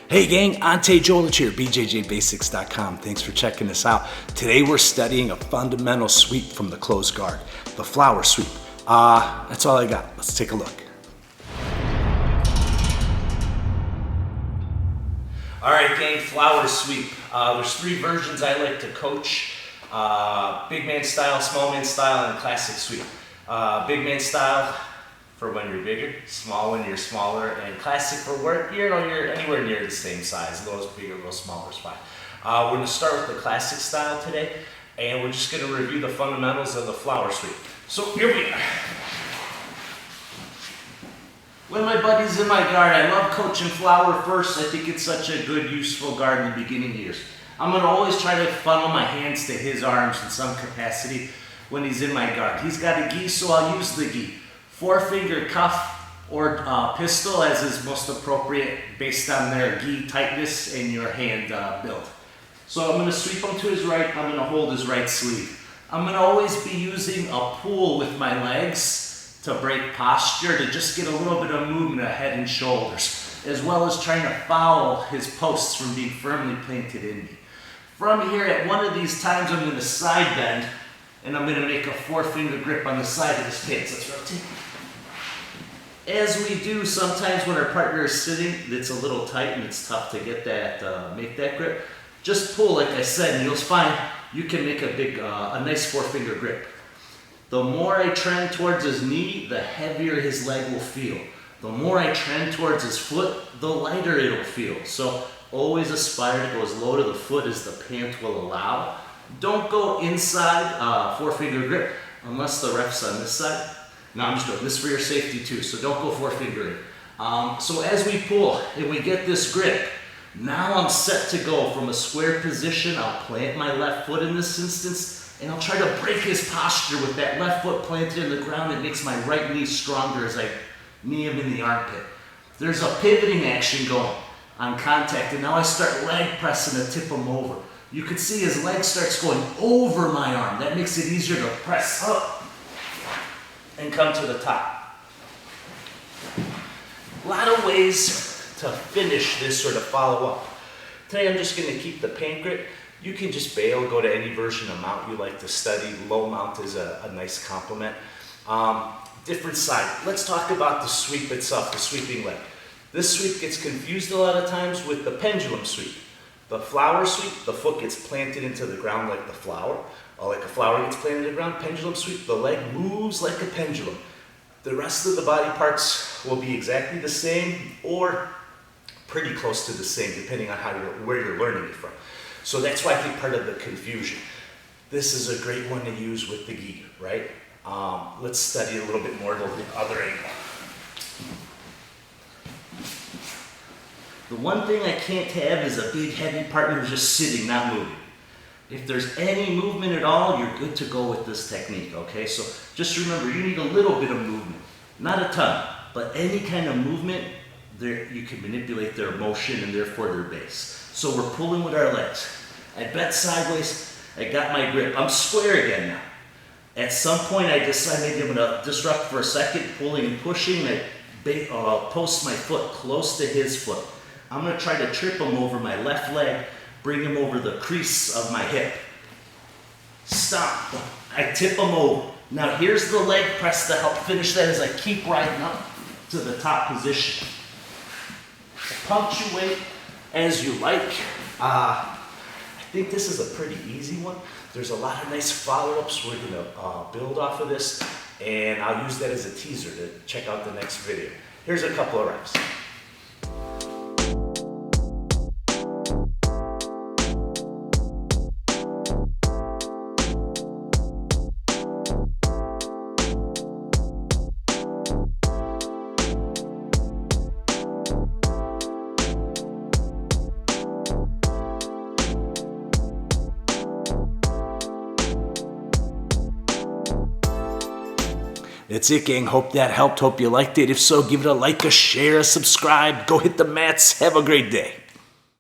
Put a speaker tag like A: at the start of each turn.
A: Hey gang, Ante Dzolic here, bjjbasics.com. Thanks for checking this out. Today we're studying a fundamental sweep from the closed guard, the flower sweep. That's all I got. Let's take a look. All right gang, flower sweep. There's three versions I like to coach. Big man style, small man style, and classic sweep. Big man style for when you're bigger, small when you're smaller, and classic for where you're anywhere near the same size, a little bigger, a little smaller is fine. We're going to start with the classic style today, and we're just going to review the fundamentals of the flower sweep. So here we are. When my buddy's in my guard, I love coaching flower first. I think it's such a good, useful guard in the beginning years. I'm going to always try to funnel my hands to his arms in some capacity when he's in my guard. He's got a gi, so I'll use the gi. 4-finger cuff or pistol as is most appropriate based on their gi tightness and your hand build. So I'm going to sweep him to his right. I'm going to hold his right sleeve. I'm going to always be using a pull with my legs to break posture, to just get a little bit of movement of head and shoulders, as well as trying to foul his posts from being firmly planted in me. From here, at one of these times, I'm going to side bend, and I'm going to make a 4-finger grip on the side of his pants. Let's rotate. As we do, sometimes when our partner is sitting, it's a little tight and it's tough to get that, make that grip. Just pull, like I said, and you'll find you can make a nice 4-finger grip. The more I trend towards his knee, the heavier his leg will feel. The more I trend towards his foot, the lighter it'll feel. So always aspire to go as low to the foot as the pant will allow. Don't go inside 4-finger grip unless the ref's on this side. No, I'm just doing this for your safety too, so don't go 4-fingering. So as we pull and we get this grip, now I'm set to go from a square position. I'll plant my left foot in this instance, and I'll try to break his posture with that left foot planted in the ground. It makes my right knee stronger as I knee him in the armpit. There's a pivoting action going on contact, and now I start leg pressing to tip him over. You can see his leg starts going over my arm. That makes it easier to press up and come to the top. A lot of ways to finish this sort of follow-up. Today I'm just going to keep the pant grip. You can just bail, go to any version of mount you like to study. Low mount is a nice complement. Different side. Let's talk about the sweep itself, the sweeping leg. This sweep gets confused a lot of times with the pendulum sweep. The flower sweep, the foot gets planted into the ground like the flower, or like a flower gets planted in the ground. Pendulum sweep, the leg moves like a pendulum. The rest of the body parts will be exactly the same or pretty close to the same, depending on where you're learning it from. So that's why I think part of the confusion. This is a great one to use with the gi, right? Let's study a little bit more the other angle. The one thing I can't have is a big heavy partner who's just sitting, not moving. If there's any movement at all, you're good to go with this technique, okay? So just remember, you need a little bit of movement. Not a ton, but any kind of movement, you can manipulate their motion and therefore their base. So we're pulling with our legs. I bent sideways, I got my grip. I'm square again now. At some point I decide maybe I'm gonna disrupt for a second, pulling and pushing. I post my foot close to his foot. I'm going to try to trip him over my left leg, bring him over the crease of my hip. Stop. I tip him over. Now here's the leg press to help finish that as I keep riding up to the top position. Punctuate as you like. I think this is a pretty easy one. There's a lot of nice follow-ups we're going to build off of this, and I'll use that as a teaser to check out the next video. Here's a couple of reps. That's it, gang. Hope that helped. Hope you liked it. If so, give it a like, a share, a subscribe. Go hit the mats. Have a great day.